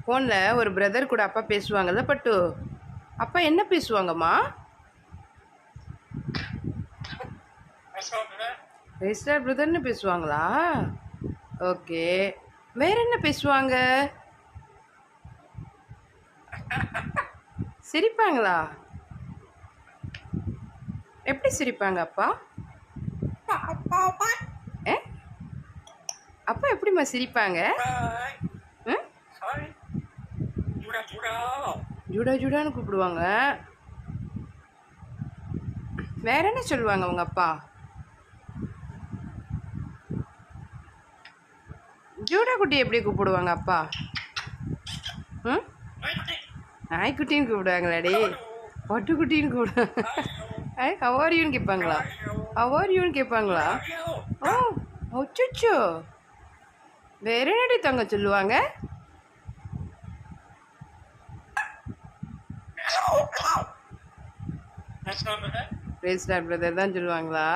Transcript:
ஃபோனில் ஒரு பிரதர் கூட அப்பா பேசுவாங்கல்ல பட்டு, அப்பா என்ன பேசுவாங்கம்மா? ரெஜிஸ்டர் பிரதர்னு பேசுவாங்களா? ஓகே. வேற என்ன பேசுவாங்க? சிரிப்பாங்களா? எப்படி சிரிப்பாங்க அப்பா? அப்பா எப்படிம்மா சிரிப்பாங்க? ஜூடா ஜூடான்னு கூப்பிடுவாங்க. வேற என்ன சொல்லுவாங்க உங்க அப்பா? ஜூடா குட்டி எப்படி கூப்பிடுவாங்க அப்பா? ம், நாய்க்குட்டின்னு கூப்பிடுவாங்களாடி? பட்டுக்குட்டின்னு கூப்பிடுவாங்க. ஹவாரியூன்னு கேட்பாங்களா? ஹவாரியூன்னு கேட்பாங்களா? ஓ, அச்சோ. வேற என்னடி தங்க சொல்லுவாங்க? பிரேஸ்டார் பிரதர் தான் சொல்லுவாங்களா?